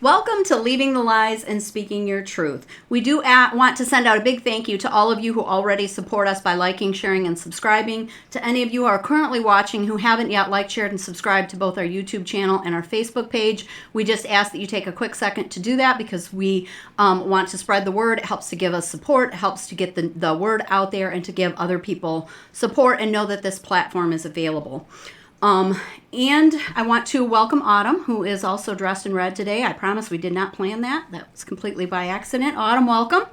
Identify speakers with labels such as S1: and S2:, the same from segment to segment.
S1: Welcome to Leaving the Lies and Speaking Your Truth. We do want to send out a big thank you to all of you who already support us by liking, sharing, and subscribing. To any of you who are currently watching who haven't yet liked, shared, and subscribed to both our YouTube channel and our Facebook page, we just ask that you take a quick second to do that because we want to spread the word. It helps to give us support. It helps to get the word out there and to give other people support and know that this platform is available. And I want to welcome Autumn, who is also dressed in red today. I promise we did not plan that. That was completely by accident. Autumn, welcome.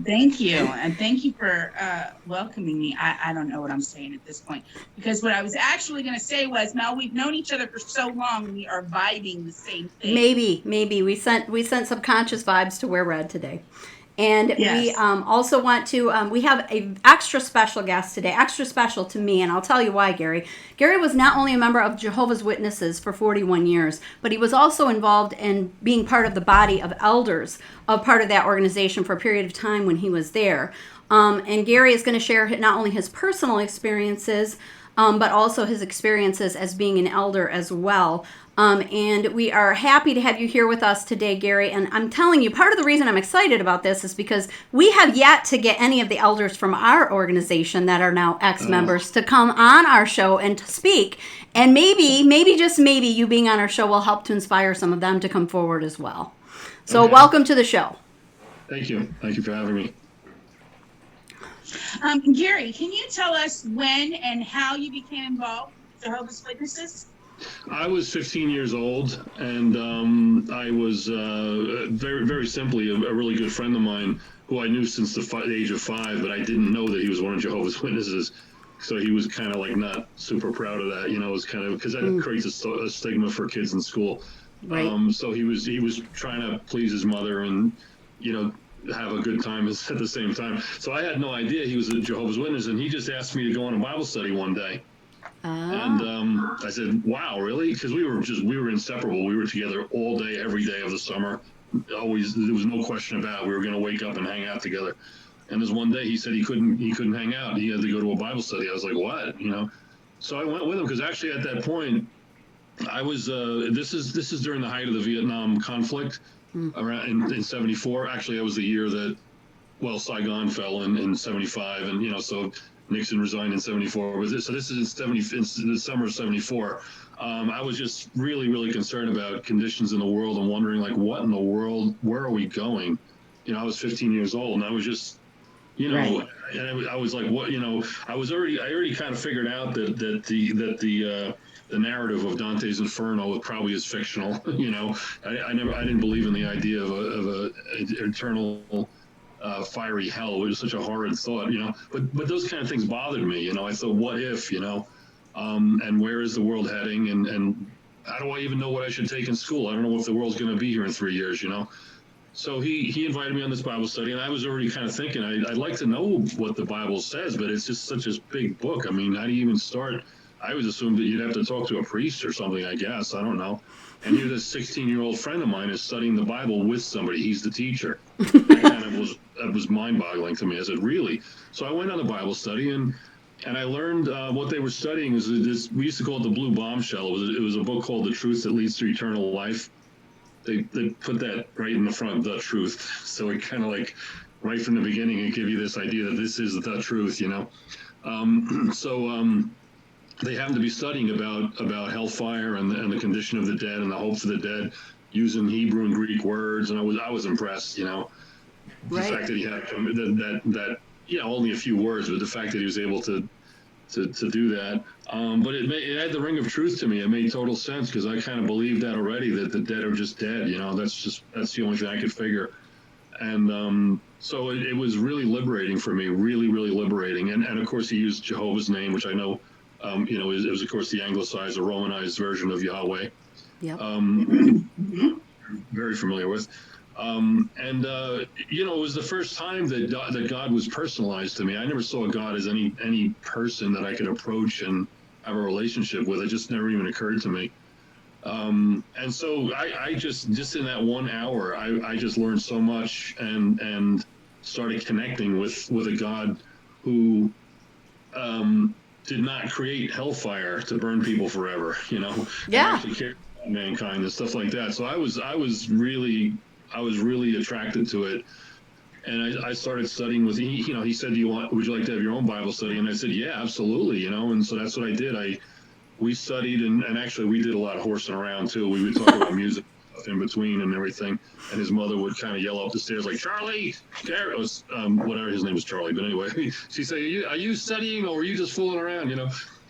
S2: Thank you. And thank you for welcoming me. I don't know what I'm saying at this point, because what I was actually going to say was, Mel, we've known each other for so long, we are vibing the same thing.
S1: Maybe. We sent subconscious vibes to wear red today. And
S2: Yes.
S1: we also want to, we have an extra special guest today, extra special to me, and I'll tell you why, Gary. Gary was not only a member of Jehovah's Witnesses for 41 years, but he was also involved in being part of the body of elders of part of that organization for a period of time when he was there. And Gary is going to share not only his personal experiences, but also his experiences as being an elder as well. And we are happy to have you here with us today, Gary. And I'm telling you, part of the reason I'm excited about this is because we have yet to get any of the elders from our organization that are now ex-members to come on our show and to speak. And maybe, just maybe, you being on our show will help to inspire some of them to come forward as well. So welcome to the show.
S3: Thank you. Thank you for having me.
S2: Gary, can you tell us when and how you became involved with Jehovah's Witnesses?
S3: I was 15 years old, and I was very, very simply a really good friend of mine who I knew since the age of 5, but I didn't know that he was one of Jehovah's Witnesses. So he was kind of like not super proud of that, it was kind of because that creates a stigma for kids in school.
S1: Right.
S3: So he was trying to please his mother and, have a good time at the same time. So I had no idea he was a Jehovah's Witness, and he just asked me to go on a Bible study one day. And I said, wow, really? Because we were inseparable. We were together all day, every day of the summer. Always, there was no question about it. We were going to wake up and hang out together. And this one day he said he couldn't hang out. He had to go to a Bible study. I was like, what? So I went with him because actually at that point, I was, this is during the height of the Vietnam conflict around in 74. Actually, that was the year that, Saigon fell in 75. And, so Nixon resigned in 74. So this is in the summer of 74. I was just really, really concerned about conditions in the world and wondering, like, what in the world, where are we going? I was 15 years old, and I was just,
S1: Right.
S3: and I was like, what, I already kind of figured out that the narrative of Dante's Inferno probably is fictional. I didn't believe in the idea of a eternal fiery hell. It was such a horrid thought, but those kind of things bothered me. I thought, what if, and where is the world heading? And how do I even know what I should take in school? I don't know if the world's going to be here in 3 years, So he invited me on this Bible study, and I was already kind of thinking, I'd like to know what the Bible says, but it's just such a big book. I mean, how do you even start? I always assumed that you'd have to talk to a priest or something, I guess. I don't know. And here this 16-year-old friend of mine is studying the Bible with somebody. He's the teacher. That was mind-boggling to me. I said, really? So I went on a Bible study, and I learned what they were studying is this. We used to call it the Blue Bombshell. It was a book called The Truth That Leads to Eternal Life. They put that right in the front, the truth. So it kind of like right from the beginning, it give you this idea that this is the truth, They happen to be studying about hellfire and the condition of the dead and the hope for the dead, using Hebrew and Greek words, and I was impressed, The fact that he had that only a few words, but the fact that he was able to do that. But it had the ring of truth to me. It made total sense because I kind of believed that already, that the dead are just dead. That's the only thing I could figure. And so it was really liberating for me, really, really liberating. And of course, he used Jehovah's name, which I know, it was, of course, the anglicized or Romanized version of Yahweh.
S1: Yep.
S3: Very familiar with. It was the first time that God was personalized to me. I never saw God as any person that I could approach and have a relationship with. It just never even occurred to me. And so I just in that 1 hour, I just learned so much and started connecting with a God who did not create hellfire to burn people forever.
S1: Yeah.
S3: He cared mankind and stuff like that. So I was really attracted to it. And I started studying with he said, would you like to have your own Bible study? And I said, yeah, absolutely, and so that's what I did. We studied and actually we did a lot of horsing around too. We would talk about music in between and everything. And his mother would kind of yell up the stairs like, Charlie, Gary, whatever, his name was Charlie. But anyway, she'd say, are you studying or are you just fooling around,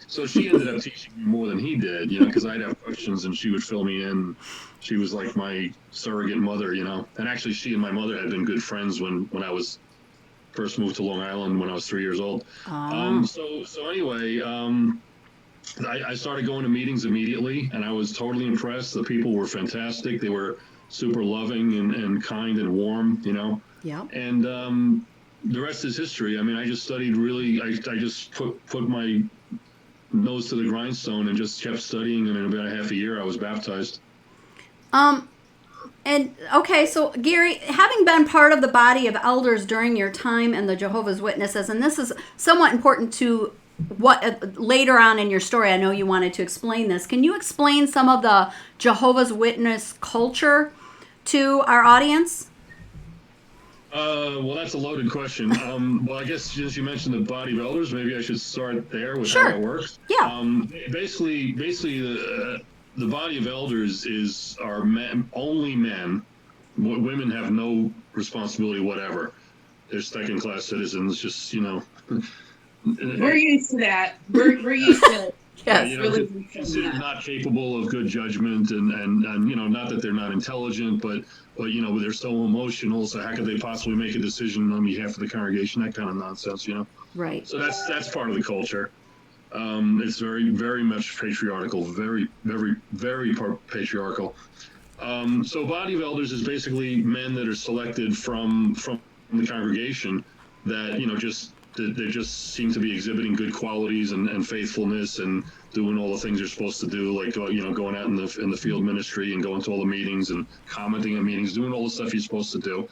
S3: So she ended up teaching me more than he did, because I'd have questions and she would fill me in. She was like my surrogate mother, And actually, she and my mother had been good friends when I was first moved to Long Island when I was 3 years old. So anyway, I started going to meetings immediately, and I was totally impressed. The people were fantastic. They were super loving and kind and warm,
S1: Yeah.
S3: And the rest is history. I mean, I just studied really. I just put my nose to the grindstone and just kept studying, and in about a half a year I was baptized.
S1: And okay, so Gary, having been part of the body of elders during your time in the Jehovah's Witnesses, and this is somewhat important to what later on in your story, I know you wanted to explain this. Can you explain some of the Jehovah's Witness culture to our audience?
S3: Well, that's a loaded question. Well, I guess since you mentioned the body of elders, maybe I should start there with
S1: Sure.
S3: how that works.
S1: Yeah.
S3: Basically, the body of elders are only men. Women have no responsibility whatever. They're second-class citizens. Just
S2: We're used to that. We're used to it.
S1: Yes.
S2: Really
S3: considered not capable of good judgment, and not that they're not intelligent, but they're so emotional. So how could they possibly make a decision on behalf of the congregation? That kind of nonsense,
S1: Right.
S3: So that's part of the culture. It's very, very much patriarchal, very, very, very patriarchal. So body of elders is basically men that are selected from the congregation that they just seem to be exhibiting good qualities and faithfulness and doing all the things they're supposed to do, like going out in the field ministry and going to all the meetings and commenting at meetings, doing all the stuff you're supposed to do.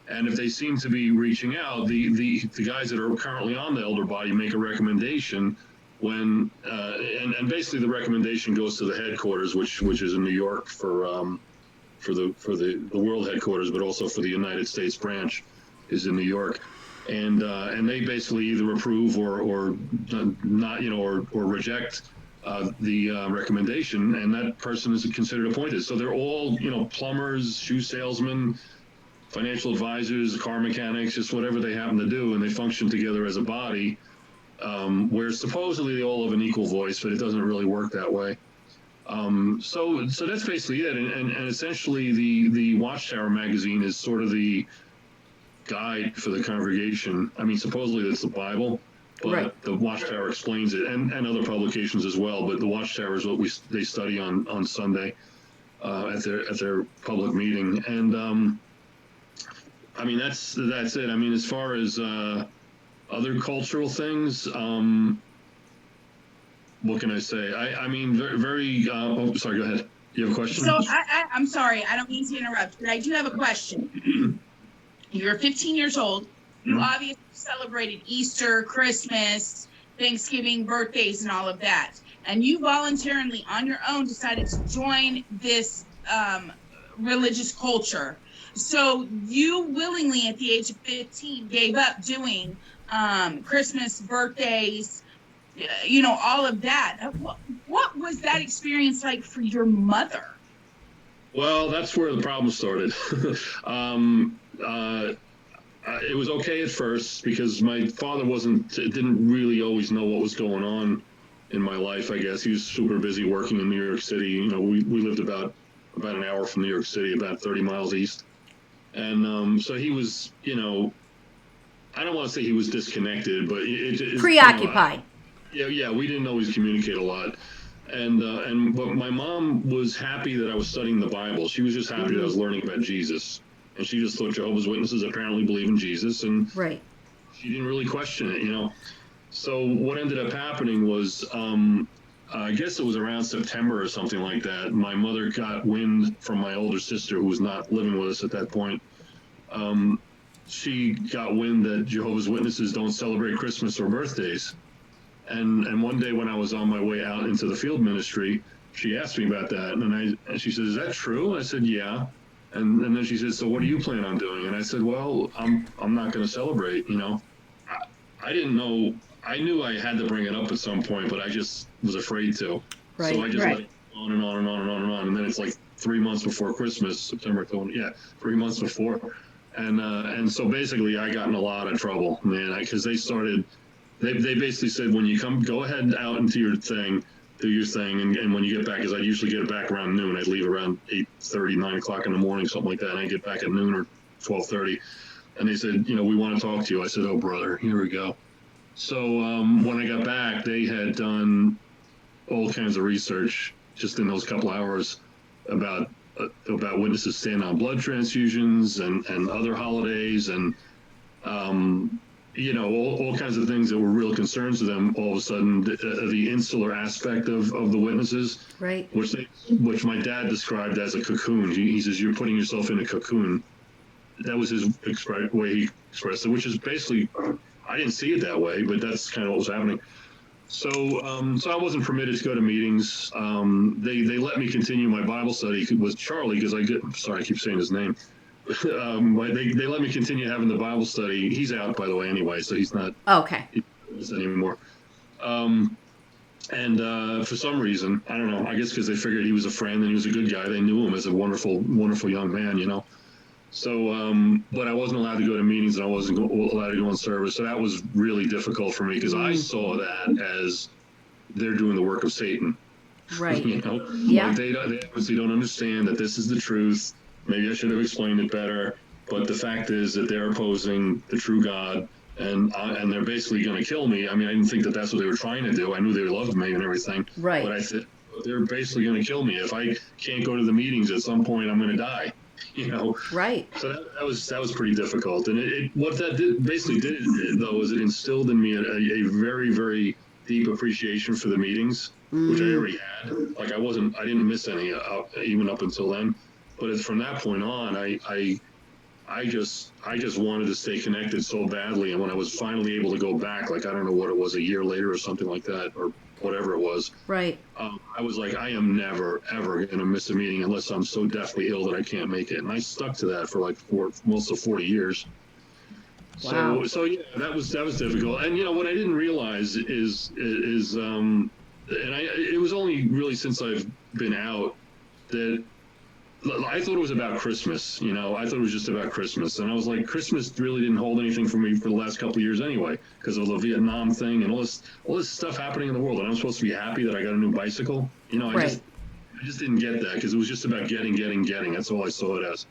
S3: And if they seem to be reaching out, the guys that are currently on the elder body make a recommendation when and basically the recommendation goes to the headquarters, which is in New York for the world headquarters, but also for the United States branch is in New York. And they basically either approve or not, or reject the recommendation, and that person is considered appointed. So they're all, plumbers, shoe salesmen, financial advisors, car mechanics, just whatever they happen to do, and they function together as a body, where supposedly they all have an equal voice, but it doesn't really work that way. So that's basically it, and essentially the Watchtower magazine is sort of the guide for the congregation. I mean, supposedly that's the Bible, but
S1: Right.
S3: the Watchtower explains it, and other publications as well. But the Watchtower is what they study on Sunday at their public meeting, and I mean that's it. I mean, as far as other cultural things, what can I say? I mean, very, very oh, sorry. Go ahead. You have a question?
S2: So I'm sorry, I don't mean to interrupt, but I do have a question. You're 15 years old. You obviously celebrated Easter, Christmas, Thanksgiving, birthdays, and all of that. And you voluntarily, on your own, decided to join this religious culture. So you willingly, at the age of 15, gave up doing Christmas, birthdays, all of that. What was that experience like for your mother?
S3: Well, that's where the problem started. It was okay at first because my father didn't really always know what was going on in my life. I guess he was super busy working in New York City. We lived about an hour from New York City, about 30 miles east, and so he was, I don't want to say he was disconnected, but it's
S1: Preoccupied.
S3: Yeah, we didn't always communicate a lot. But my mom was happy that I was studying the Bible. She was just happy that I was learning about Jesus. And she just thought Jehovah's Witnesses apparently believe in Jesus, and
S1: Right.
S3: she didn't really question it, So what ended up happening was, I guess it was around September or something like that, my mother got wind from my older sister, who was not living with us at that point. She got wind that Jehovah's Witnesses don't celebrate Christmas or birthdays. And one day when I was on my way out into the field ministry, she asked me about that, and she said, "Is that true?" I said, "Yeah." And then she said, "So what do you plan on doing?" And I said, "Well, I'm not going to celebrate. I didn't know. I knew I had to bring it up at some point, but I just was afraid to.
S1: Right.
S3: So I just
S2: Right.
S3: let it go on and on and on and on and on. And then it's like 3 months before Christmas, September 20. Yeah, 3 months before. And so basically, I got in a lot of trouble, man, because they basically said, when you come, go ahead out into your thing, do your thing, and when you get back, because I usually get back around noon. I'd leave around 8:30, 9 o'clock in the morning, something like that, and I get back at noon or 12:30. And they said, we want to talk to you. I said, "Oh, brother, here we go." So when I got back, they had done all kinds of research just in those couple hours about witnesses standing on blood transfusions and other holidays and all kinds of things that were real concerns to them. All of a sudden, the insular aspect of the witnesses,
S1: Right.
S3: which my dad described as a cocoon. He says, "You're putting yourself in a cocoon." That was his way he expressed it, which is basically, I didn't see it that way, but that's kind of what was happening. So I wasn't permitted to go to meetings. They let me continue my Bible study with Charlie, because sorry, I keep saying his name. They let me continue having the Bible study. He's out, by the way, anyway, so he's not
S1: Okay.
S3: anymore. And for some reason, I don't know, I guess because they figured he was a friend and he was a good guy. They knew him as a wonderful, wonderful young man, So, but I wasn't allowed to go to meetings, and I wasn't allowed to go in service. So that was really difficult for me, because I saw that as they're doing the work of Satan.
S1: Right.
S3: Like they obviously don't understand that this is the truth. Maybe I should have explained it better. But the fact is that they're opposing the true God, and they're basically going to kill me. I mean, I didn't think that that's what they were trying to do. I knew they loved me and everything.
S1: Right.
S3: But I said, they're basically going to kill me. If I can't go to the meetings, at some point I'm going to die.
S1: Right.
S3: So that was pretty difficult. And what that basically did though is it instilled in me a very, very deep appreciation for the meetings, which I already had. Like I didn't miss any even up until then. But it's from that point on, I just wanted to stay connected so badly. And when I was finally able to go back, like I don't know what it was, a year later or something like that, or whatever it was.
S1: Right.
S3: I was like, I am never, ever going to miss a meeting unless I'm so deathly ill that I can't make it. And I stuck to that for like most of 40 years.
S1: Wow.
S3: So yeah, that was difficult. And what I didn't realize is it was only really since I've been out that I thought it was about Christmas. I thought it was just about Christmas, and I was like, Christmas really didn't hold anything for me for the last couple of years anyway, because of the Vietnam thing and all this stuff happening in the world. And I'm supposed to be happy that I got a new bicycle.
S1: Right.
S3: I just didn't get that, because it was just about getting. That's all I saw it as,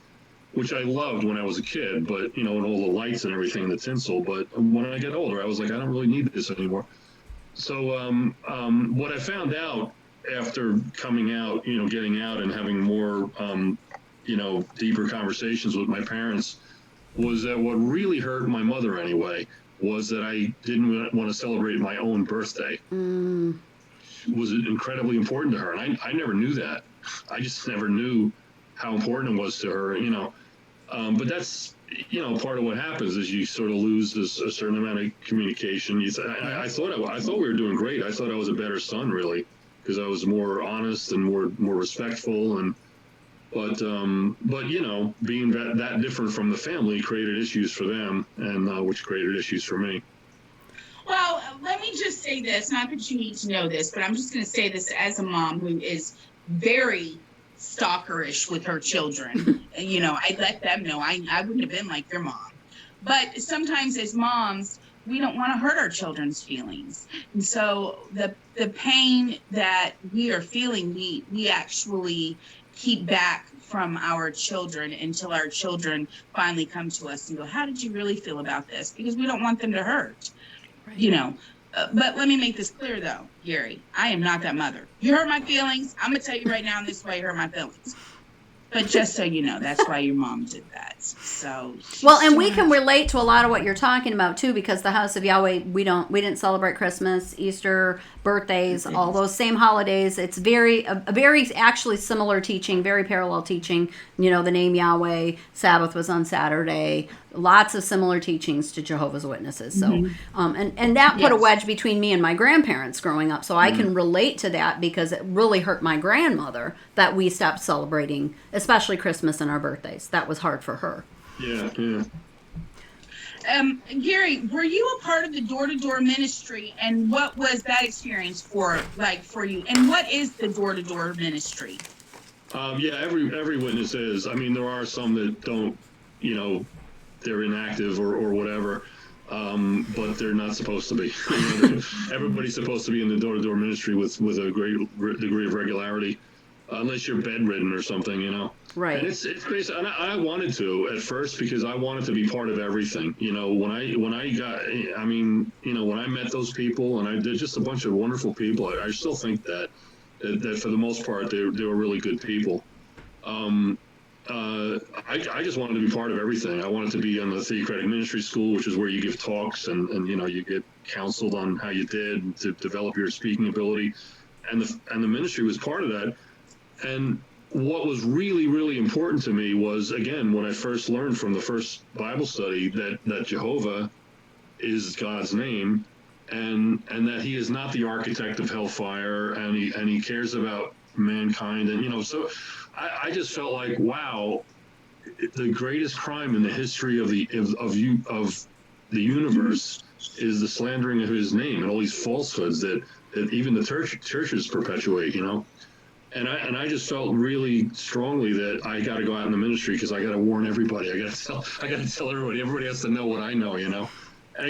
S3: which I loved when I was a kid. But and all the lights and everything, and the tinsel. But when I get older, I was like, I don't really need this anymore. So what I found out after coming out, getting out and having more, deeper conversations with my parents, was that what really hurt my mother anyway was that I didn't want to celebrate my own birthday. Was incredibly important to her, and I never knew that. I just never knew how important it was to her, But that's part of what happens is you sort of lose a certain amount of communication. I thought we were doing great. I thought I was a better son, really, because I was more honest and more respectful, but being that different from the family created issues for them, and which created issues for me.
S2: Well, let me just say this, not that you need to know this, but I'm just going to say this as a mom who is very stalkerish with her children. I let them know I wouldn't have been like your mom. But sometimes as moms, we don't want to hurt our children's feelings. And so the pain that we are feeling, we actually keep back from our children until our children finally come to us and go, how did you really feel about this? Because we don't want them to hurt, But let me make this clear, though, Gary. I am not that mother. You hurt my feelings. I'm going to tell you right now in this way, you hurt my feelings. But just so you know, that's why your mom did that. So
S1: Well, and we can relate to a lot of what you're talking about too, because the House of Yahweh, we didn't celebrate Christmas, Easter, birthdays, all those same holidays. It's a very actually similar teaching, very parallel teaching. You know, the name Yahweh, Sabbath was on Saturday. Lots of similar teachings to Jehovah's Witnesses. So, and that put a wedge between me and my grandparents growing up. So I can relate to that because it really hurt my grandmother that we stopped celebrating, especially Christmas and our birthdays. That was hard for her.
S3: Yeah.
S2: Gary, were you a part of the door-to-door ministry, and what was that experience for you? And what is the door-to-door ministry?
S3: Yeah, every witness is. I mean, there are some that don't, they're inactive or whatever, but they're not supposed to be. Everybody's supposed to be in the door-to-door ministry with a great degree of regularity, unless you're bedridden or something,
S1: Right.
S3: And it's basically, and I wanted to at first because I wanted to be part of everything. When I met those people, and they're just a bunch of wonderful people. I still think that for the most part they were really good people. I just wanted to be part of everything. I wanted to be in the theocratic ministry school, which is where you give talks and you get counseled on how you did to develop your speaking ability, and the ministry was part of that. And what was really, really important to me was, again, when I first learned from the first Bible study that Jehovah is God's name, and that he is not the architect of hellfire, and he cares about mankind, and so I just felt like, wow, the greatest crime in the history of the universe is the slandering of his name and all these falsehoods that even the churches perpetuate, And I just felt really strongly that I got to go out in the ministry because I got to warn everybody. I got to tell everybody. Everybody has to know what I know, And of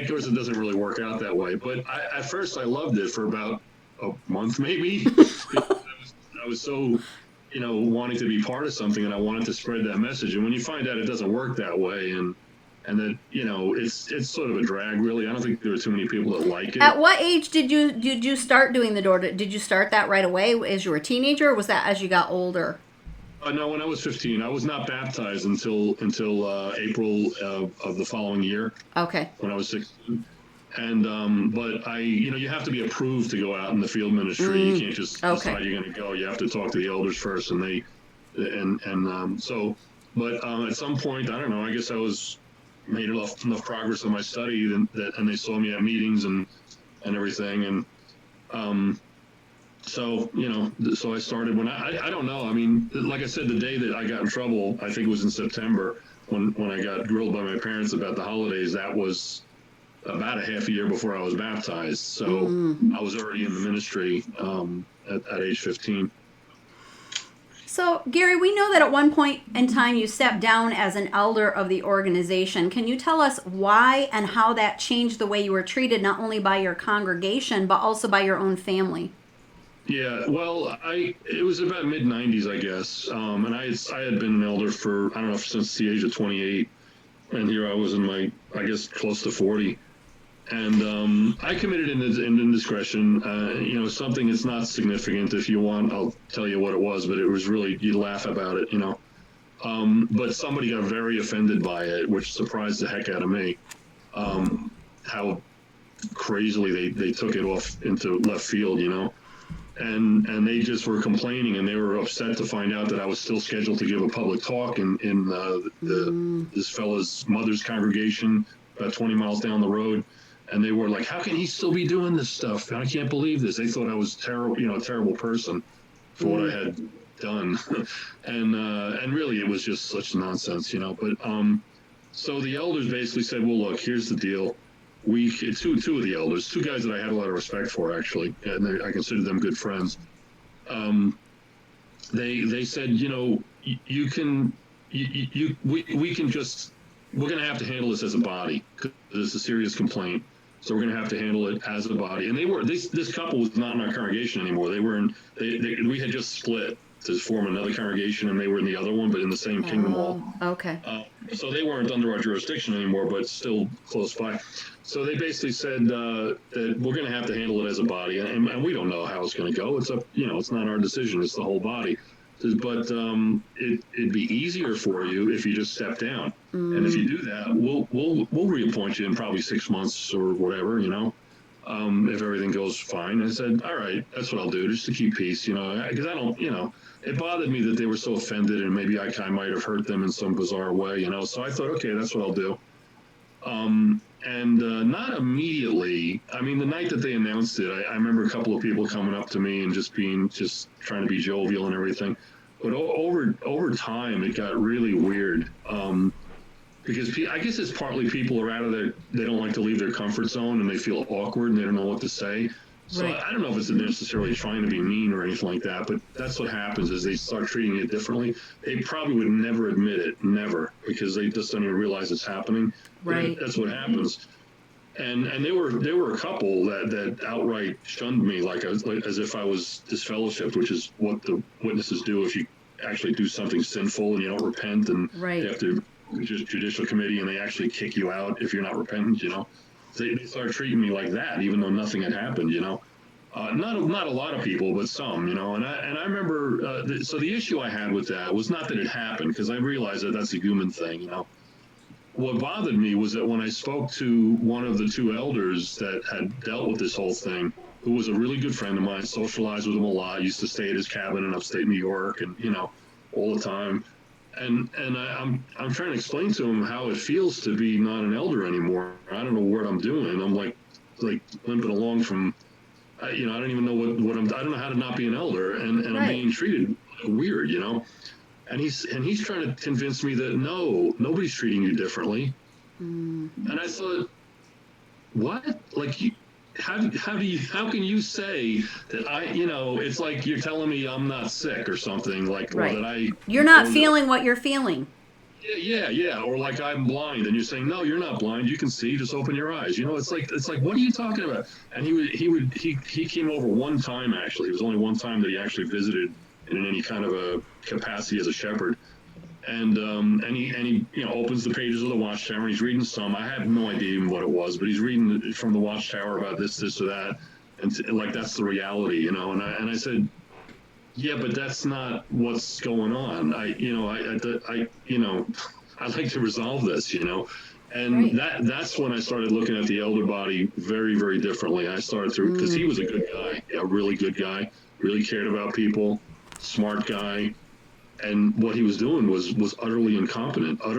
S3: course, it doesn't really work out that way. But at first, I loved it for about a month, maybe. I was so, wanting to be part of something, and I wanted to spread that message. And when you find out it doesn't work that way, and that it's sort of a drag, really. I don't think there are too many people that like it.
S1: At what age did you start doing the door? Did you start that right away as you were a teenager, or was that as you got older?
S3: No, when I was 15, I was not baptized until April of the following year.
S1: Okay.
S3: When I was 16, and but you have to be approved to go out in the field ministry. You can't just decide you're going to go. You have to talk to the elders first, but at some point, I don't know. I guess I was made enough progress in my study, and they saw me at meetings and everything, and so I started when I don't know. I mean, like I said, the day that I got in trouble, I think it was in September when I got grilled by my parents about the holidays. That was about a half a year before I was baptized, so I was already in the ministry at age 15.
S1: So, Gary, we know that at one point in time you stepped down as an elder of the organization. Can you tell us why and how that changed the way you were treated, not only by your congregation, but also by your own family?
S3: Yeah, well, it was about mid-90s, I guess, and I had been an elder for, I don't know, since the age of 28, and here I was in my, I guess, close to 40. And I committed an indiscretion, something that's not significant. If you want, I'll tell you what it was, but it was really, you laugh about it, But somebody got very offended by it, which surprised the heck out of me, how crazily they took it off into left field, And they just were complaining, and they were upset to find out that I was still scheduled to give a public talk in this fellow's mother's congregation about 20 miles down the road. And they were like, how can he still be doing this stuff? I can't believe this. They thought I was terrible, a terrible person for what I had done. and really it was just such nonsense, But so the elders basically said, well, look, here's the deal. Two of the elders, two guys that I had a lot of respect for, actually, and I considered them good friends. They said, we're going to have to handle this as a body because it's a serious complaint. So we're going to have to handle it as a body. And this couple was not in our congregation anymore. We had just split to form another congregation, and they were in the other one, but in the same kingdom hall.
S1: Okay.
S3: So they weren't under our jurisdiction anymore, but still close by. So they basically said that we're going to have to handle it as a body, and we don't know how it's going to go. It's it's not our decision. It's the whole body to but it'd be easier for you if you just step down. And if you do that, we'll reappoint you in probably 6 months or whatever, if everything goes fine. I said, all right, that's what I'll do, just to keep peace, because I don't, it bothered me that they were so offended, and maybe I might have hurt them in some bizarre way, So I thought, okay, that's what I'll do. And not immediately. I mean, the night that they announced it, I remember a couple of people coming up to me and just trying to be jovial and everything. But over time, it got really weird. Because I guess it's partly people are out of they don't like to leave their comfort zone, and they feel awkward and they don't know what to say. So
S1: Right.
S3: I don't know if it's necessarily trying to be mean or anything like that, but that's what happens is they start treating it differently. They probably would never admit it, never, because they just don't even realize it's happening.
S1: Right.
S3: That's what happens. And there were a couple that outright shunned me, like as if I was disfellowshipped, which is what the witnesses do if you actually do something sinful and you don't repent, and
S1: Right.
S3: they have to judicial committee and they actually kick you out if you're not repentant. They started treating me like that, even though nothing had happened. Not a lot of people, but some. And I remember. So the issue I had with that was not that it happened, because I realized that that's a human thing. What bothered me was that when I spoke to one of the two elders that had dealt with this whole thing, who was a really good friend of mine, socialized with him a lot, used to stay at his cabin in upstate New York, and all the time. And I'm trying to explain to him how it feels to be not an elder anymore. I don't know what I'm doing. I'm like limping along from, I don't even know what I don't know how to not be an elder, and
S1: Right.
S3: I'm being treated weird, And he's trying to convince me that no, nobody's treating you differently. And I thought, what? Like, how can you say that it's like you're telling me I'm not sick or something, like,
S1: Right.
S3: or that
S1: You're not feeling what you're feeling.
S3: yeah, or like I'm blind, and you're saying no, you're not blind, you can see, just open your eyes. It's like what are you talking about? And he came over one time. Actually, it was only one time that he actually visited in any kind of a capacity as a shepherd. And he opens the pages of the Watchtower, and he's reading some. I had no idea even what it was, but he's reading from the Watchtower about this or that, and like that's the reality, And I said, yeah, but that's not what's going on. I'd like to resolve this, And
S1: Right.
S3: that's when I started looking at the elder body very, very differently. I started to, because he was a good guy, a really good guy, really cared about people, smart guy. And what he was doing was utterly incompetent. I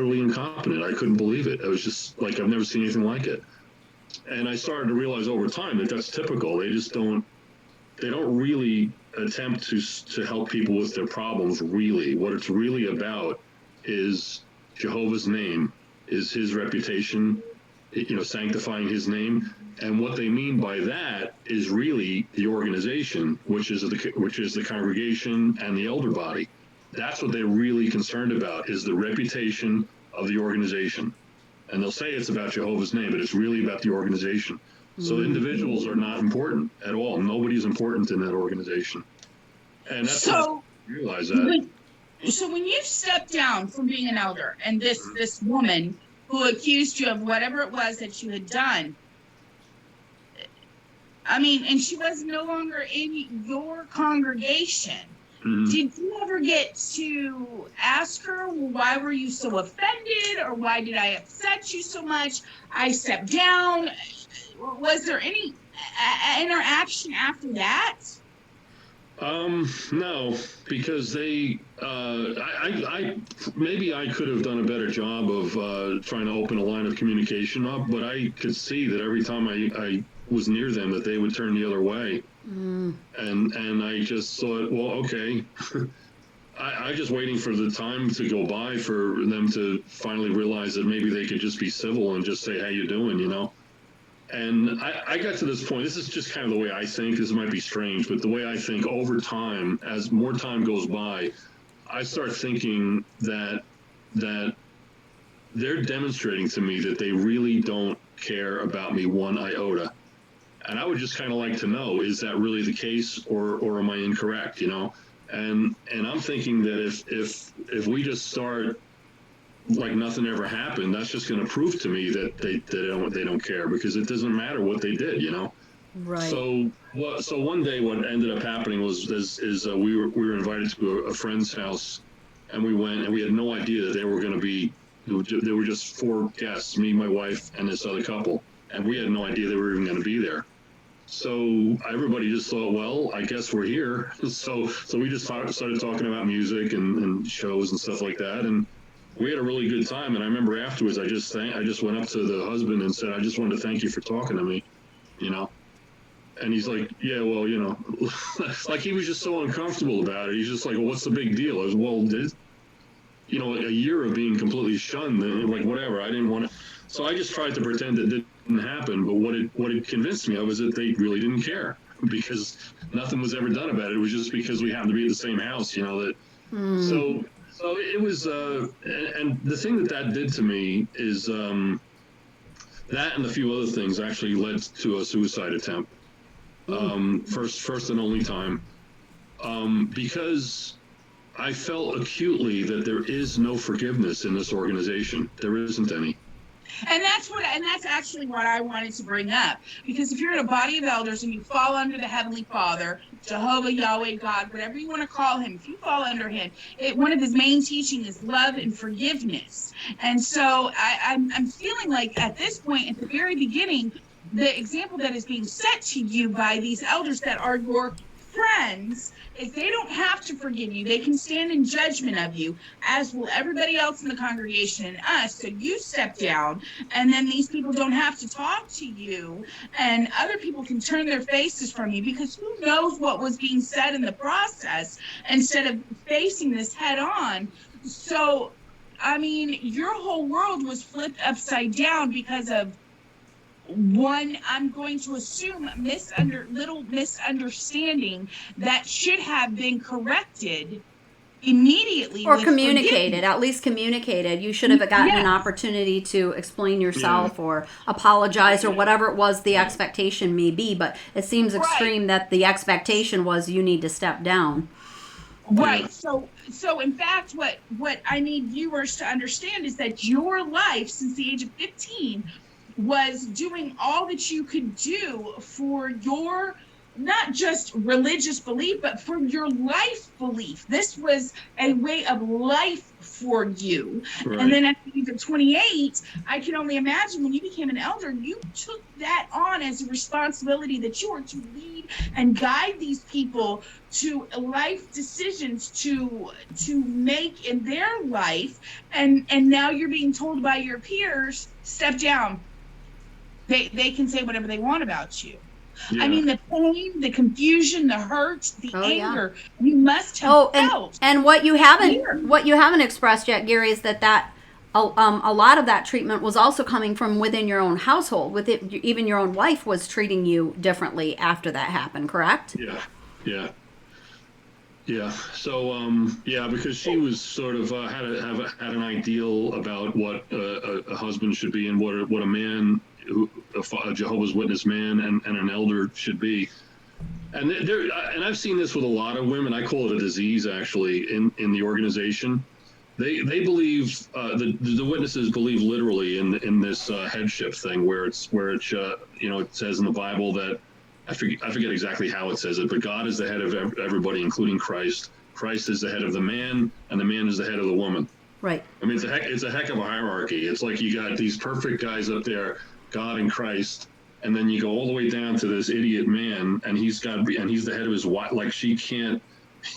S3: couldn't believe it. I was just like, I've never seen anything like it. And I started to realize over time that that's typical. They don't really attempt to help people with their problems. Really, what it's really about is Jehovah's name, is his reputation, sanctifying his name. And what they mean by that is really the organization, which is the congregation and the elder body. That's what they're really concerned about, is the reputation of the organization. And they'll say it's about Jehovah's name, but it's really about the organization. So individuals are not important at all. Nobody's important in that organization. And that's
S2: So
S3: when I realized that.
S2: when you stepped down from being an elder, and this woman who accused you of whatever it was that you had done, I mean, and she was no longer in your congregation. Did you ever get to ask her, well, why were you so offended, or why did I upset you so much? I stepped down. Was there any interaction after that?
S3: No, because I maybe I could have done a better job of trying to open a line of communication up, but I could see that every time I was near them that they would turn the other way. And I just thought, well, okay. I just waiting for the time to go by for them to finally realize that maybe they could just be civil and just say, how you doing, And I got to this point. This is just kind of the way I think. This might be strange, but the way I think over time, as more time goes by, I start thinking that they're demonstrating to me that they really don't care about me one iota. And I would just kind of like to know, is that really the case, or am I incorrect, And I'm thinking that if we just start like nothing ever happened, that's just going to prove to me that they don't care, because it doesn't matter what they did,
S1: Right.
S3: So one day, what ended up happening was we were invited to a friend's house, and we went, and we had no idea that they were going to be. There were just four guests, me, my wife, and this other couple, and we had no idea they were even going to be there. So everybody just thought, well, I guess we're here. So we just started talking about music and shows and stuff like that, and we had a really good time. And I remember afterwards, I just went up to the husband and said, I just wanted to thank you for talking to me, you know. And he's like, yeah, well, like he was just so uncomfortable about it. He's just like, well, what's the big deal? I was, well, a year of being completely shunned, and like whatever. I didn't want to. So I just tried to pretend it didn't happen. But what it convinced me of is that they really didn't care, because nothing was ever done about it. It was just because we happened to be at the same house, that. So it was, and the thing that did to me is that and a few other things actually led to a suicide attempt. First and only time, because I felt acutely that there is no forgiveness in this organization. There isn't any.
S2: And that's actually what I wanted to bring up. Because if you're in a body of elders and you fall under the Heavenly Father, Jehovah, Yahweh, God, whatever you want to call him, if you fall under him, one of his main teaching is love and forgiveness. And so I'm feeling like at this point, at the very beginning, the example that is being set to you by these elders that are your friends is they don't have to forgive you. They can stand in judgment of you, as will everybody else in the congregation and us. So you step down, and then these people don't have to talk to you, and other people can turn their faces from you, because who knows what was being said in the process instead of facing this head on. So, I mean, your whole world was flipped upside down because of one, I'm going to assume, little misunderstanding that should have been corrected immediately.
S1: Or communicated, at least communicated. You should have gotten an opportunity to explain yourself or apologize or whatever it was the expectation may be. But it seems extreme that the expectation was you need to step down.
S2: Right. So in fact, what I need viewers to understand is that your life since the age of 15 was doing all that you could do for your, not just religious belief, but for your life belief. This was a way of life for you. Right. And then at the age of 28, I can only imagine when you became an elder, you took that on as a responsibility that you were to lead and guide these people to life decisions to make in their life. And now you're being told by your peers, step down. They can say whatever they want about you. Yeah. I mean, the pain, the confusion, the hurt, the anger, you must have felt.
S1: And what you haven't expressed yet, Gary, is that a lot of that treatment was also coming from within your own household. Even your own wife was treating you differently after that happened, correct?
S3: Yeah. So, because she was sort of had an ideal about what a husband should be and what a man, a Jehovah's Witness man and an elder should be. And and I've seen this with a lot of women. I call it a disease, actually, in the organization. They believe the witnesses believe literally in this headship thing, where it says in the Bible that I forget exactly how it says it, but God is the head of everybody, including Christ. Christ is the head of the man, and the man is the head of the woman.
S1: Right.
S3: I mean, it's a heck of a hierarchy. It's like you got these perfect guys up there, God and Christ, and then you go all the way down to this idiot man, and he's the head of his wife. Like, she can't.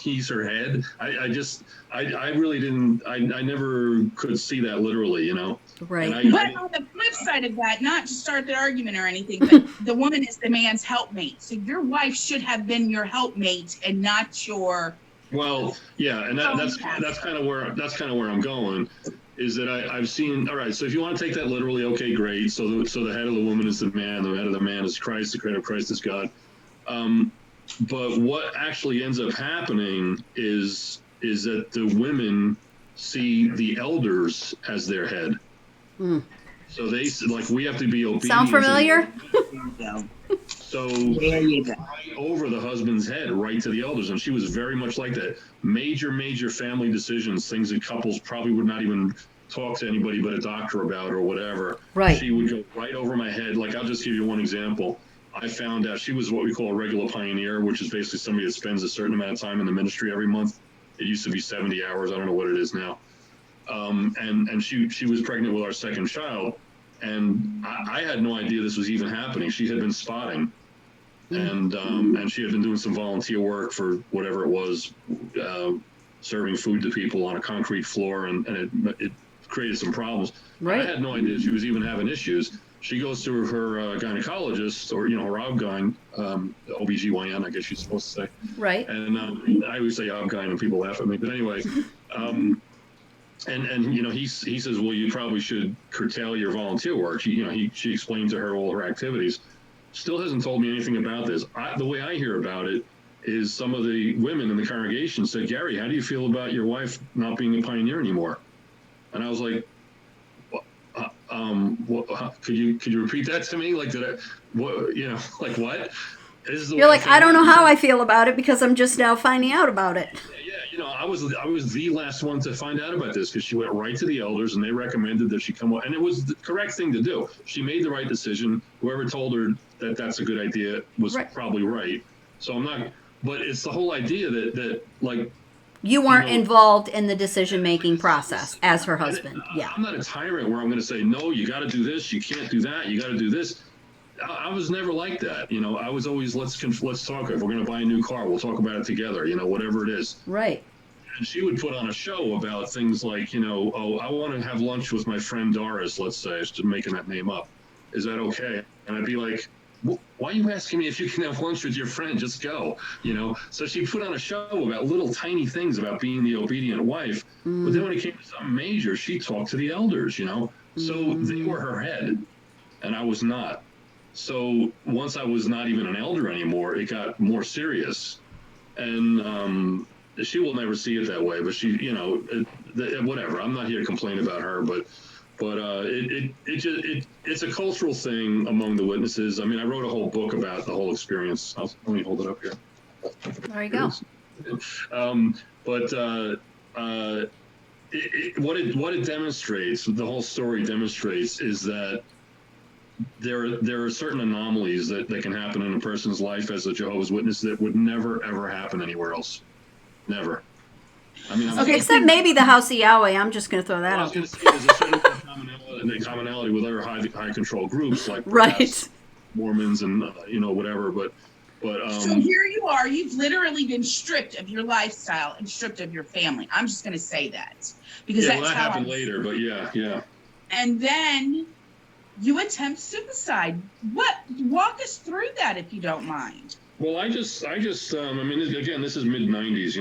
S3: He's her head. I really didn't. I never could see that literally,
S1: Right.
S2: But on the flip side of that, not to start the argument or anything, but the woman is the man's helpmate. So your wife should have been your helpmate and not your.
S3: Well, yeah, and that's kind of where I'm going. Is that I've seen. All right, so if you want to take that literally, okay, great. So the head of the woman is the man. The head of the man is Christ. The head of Christ is God. But what actually ends up happening is that the women see the elders as their head. Mm. So they we have to be obedient.
S1: Sound familiar?
S3: So right over the husband's head, right to the elders, and she was very much like that. Major family decisions, things that couples probably would not even talk to anybody but a doctor about or whatever.
S1: Right.
S3: She would go right over my head. Like, I'll just give you one example. I found out she was what we call a regular pioneer, which is basically somebody that spends a certain amount of time in the ministry every month. It used to be 70 hours. I don't know what it is now. And she was pregnant with our second child, and I had no idea this was even happening. She had been spotting, and she had been doing some volunteer work for whatever it was, serving food to people on a concrete floor, and it created some problems.
S1: Right.
S3: I had no idea she was even having issues. She goes to her gynecologist, or her obgyn, OBGYN, I guess you're supposed to say.
S1: Right.
S3: And I always say obgyn, and people laugh at me. But anyway, and he says, well, you probably should curtail your volunteer work. She explained to her all her activities. Still hasn't told me anything about this. The way I hear about it is some of the women in the congregation said, Gary, how do you feel about your wife not being a pioneer anymore? And I was like, could you repeat that to me? Like, what?
S1: You're like, I don't know how I feel about it because I'm just now finding out about it.
S3: Yeah, I was the last one to find out about this because she went right to the elders and they recommended that she come on, and it was the correct thing to do. She made the right decision. Whoever told her that that's a good idea was probably right. So I'm not, but it's the whole idea that like,
S1: you weren't involved in the decision-making process as her husband. Yeah.
S3: I'm not a tyrant where I'm going to say, no, you got to do this. You can't do that. You got to do this. I was never like that. I was always, let's talk. If we're going to buy a new car, we'll talk about it together, whatever it is.
S1: Right.
S3: And she would put on a show about things like, oh, I want to have lunch with my friend Doris, let's say, just making that name up. Is that okay? And I'd be like, why are you asking me if you can have lunch with your friend? Just go, So she put on a show about little tiny things about being the obedient wife. But then when it came to something major, she talked to the elders, So they were her head, and I was not. So once I was not even an elder anymore, it got more serious. And she will never see it that way. But she, whatever. I'm not here to complain about her, but it's a cultural thing among the witnesses. I mean, I wrote a whole book about the whole experience. Let me hold it up here.
S1: There you go.
S3: What it demonstrates, the whole story demonstrates, is that there are certain anomalies that can happen in a person's life as a Jehovah's Witness that would never ever happen anywhere else. Never. I mean,
S1: except maybe the House of Yahweh. I'm just going to throw that out.
S3: I was going to say there's a certain commonality with other high control groups like Mormons and whatever. But
S2: so here you are. You've literally been stripped of your lifestyle and stripped of your family. I'm just going to say that because that
S3: happened later. But yeah.
S2: And then you attempt suicide. Walk us through that if you don't mind.
S3: Well, I mean, again, this is mid '90s,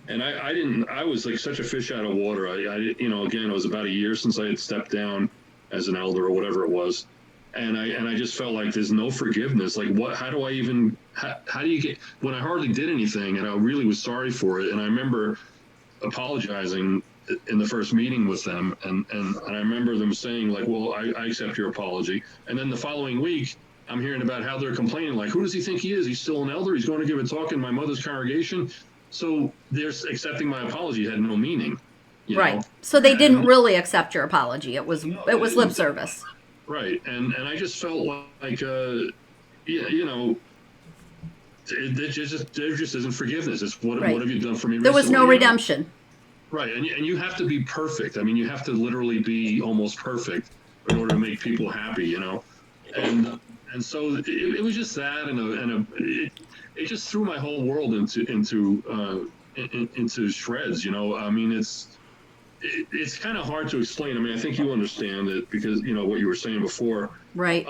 S3: and I was like such a fish out of water. Again, it was about a year since I had stepped down as an elder or whatever it was. And I just felt like there's no forgiveness. Like how do you get, when I hardly did anything and I really was sorry for it. And I remember apologizing in the first meeting with them. And I remember them saying like, well, I accept your apology. And then the following week, I'm hearing about how they're complaining. Like, who does he think he is? He's still an elder. He's going to give a talk in my mother's congregation. So their accepting my apology had no meaning.
S1: Right. So they didn't really accept your apology. It was lip service.
S3: Right. And I just felt like, there just isn't forgiveness. It's what have you done for me recently?
S1: There was no redemption.
S3: Right. And you have to be perfect. I mean, you have to literally be almost perfect in order to make people happy, And so it was just that, it just threw my whole world into shreds. I mean, it's kind of hard to explain. I mean, I think you understand it because what you were saying before,
S1: right?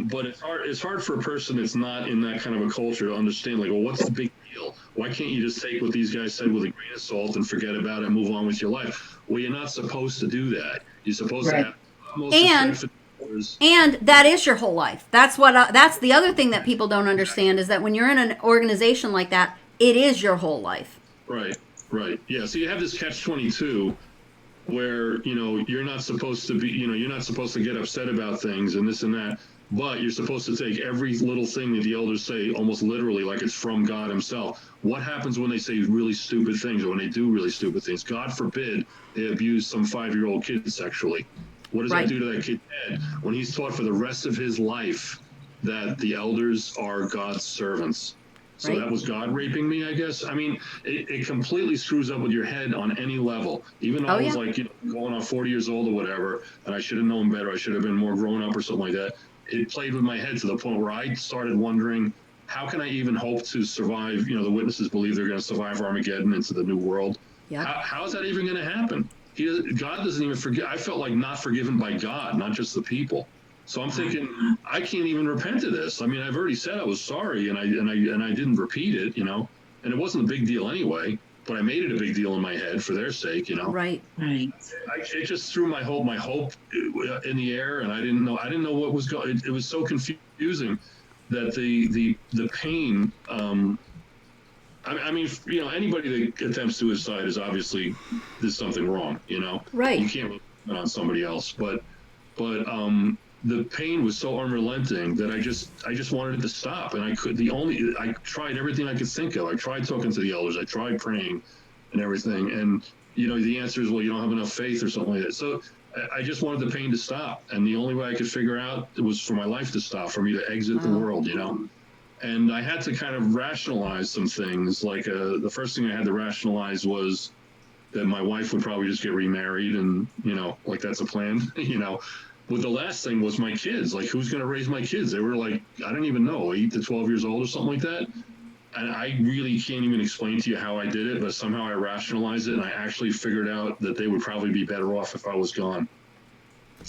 S3: But it's hard for a person that's not in that kind of a culture to understand. Like, well, what's the big deal? Why can't you just take what these guys said with a grain of salt and forget about it and move on with your life? Well, you're not supposed to do that. You're supposed to have
S1: and that is your whole life. That's the other thing that people don't understand is that when you're in an organization like that, it is your whole life.
S3: Right. Yeah. So you have this catch-22 where, you're not supposed to be, you're not supposed to get upset about things and this and that, but you're supposed to take every little thing that the elders say almost literally like it's from God himself. What happens when they say really stupid things or when they do really stupid things? God forbid they abuse some 5-year-old kid sexually. What does that do to that kid's head when he's taught for the rest of his life that the elders are God's servants. So
S1: Right.
S3: that was God raping me, I guess. I mean, it completely screws up with your head on any level. Even though
S1: Oh,
S3: I was
S1: yeah.
S3: like, going on 40 years old or whatever, and I should have known better. I should have been more grown up or something like that. It played with my head to the point where I started wondering, how can I even hope to survive? The witnesses believe they're going to survive Armageddon into the new world.
S1: Yep.
S3: How is that even going to happen? God doesn't even forgive. I felt like not forgiven by God, not just the people. So I'm thinking, I can't even repent of this. I mean, I've already said I was sorry, and I didn't repeat it, and it wasn't a big deal anyway. But I made it a big deal in my head for their sake,
S1: Right.
S2: Right.
S3: It just threw my hope in the air, and I didn't know what was going. It was so confusing that the pain. I mean, anybody that attempts suicide is obviously there's something wrong.
S1: Right.
S3: You can't put it on somebody else, but the pain was so unrelenting that I just wanted it to stop, and I tried everything I could think of. I tried talking to the elders, I tried praying, and everything, and the answer is, well, you don't have enough faith or something like that. So I just wanted the pain to stop, and the only way I could figure out was for my life to stop, for me to exit the world, And I had to kind of rationalize some things. Like the first thing I had to rationalize was that my wife would probably just get remarried, and like that's a plan, But the last thing was my kids. Like, who's going to raise my kids? They were like, I don't even know, 8 to 12 years old or something like that. And I really can't even explain to you how I did it, but somehow I rationalized it, and I actually figured out that they would probably be better off if I was gone.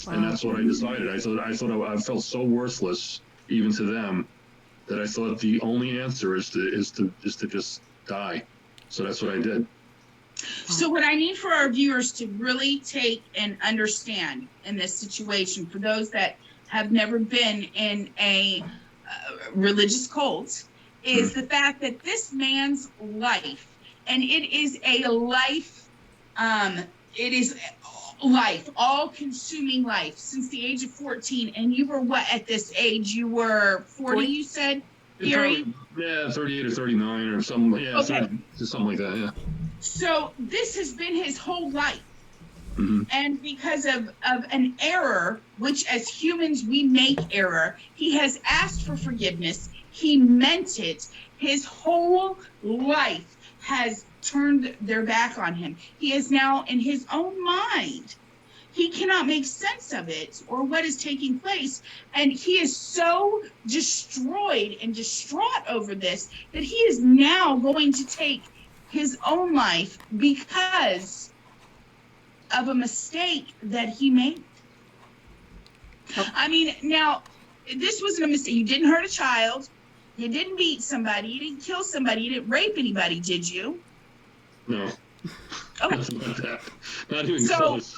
S1: Wow.
S3: And that's what I decided. I felt so worthless even to them that I thought the only answer is to just die. So that's what I did.
S2: So what I need for our viewers to really take and understand in this situation, for those that have never been in a religious cult, is the fact that this man's life, and it is a life, it is life, all-consuming life, since the age of 14. And you were what at this age? You were 40, you said, Gary?
S3: Yeah, 38 or 39 or something. Yeah,
S2: okay.
S3: 30, something like that, yeah.
S2: So this has been his whole life.
S3: Mm-hmm.
S2: And because of an error, which as humans we make error, he has asked for forgiveness. He meant it. His whole life has turned their back on him. He is now in his own mind. He cannot make sense of it or what is taking place. And he is so destroyed and distraught over this that he is now going to take his own life because of a mistake that he made. I mean, now, this wasn't a mistake. You didn't hurt a child. You didn't beat somebody. You didn't kill somebody. You didn't rape anybody, did you?
S3: No.
S2: Okay.
S3: Nothing like that. Not even
S2: So,
S3: close.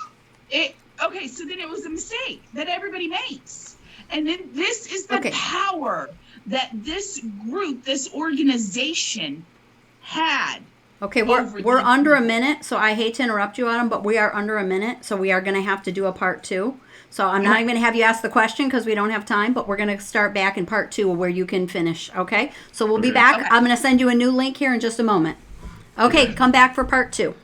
S2: Okay, so then it was a mistake that everybody makes. And then this is the
S1: Okay.
S2: power that this group, this organization had.
S1: Okay, we're under a minute, so I hate to interrupt you, Adam, but we are under a minute, so we are going to have to do a part 2. So I'm not even going to have you ask the question because we don't have time, but we're going to start back in part 2 where you can finish, okay? So we'll be back.
S2: Okay.
S1: I'm going to send you a new link here in just a moment. Okay, come back for part 2.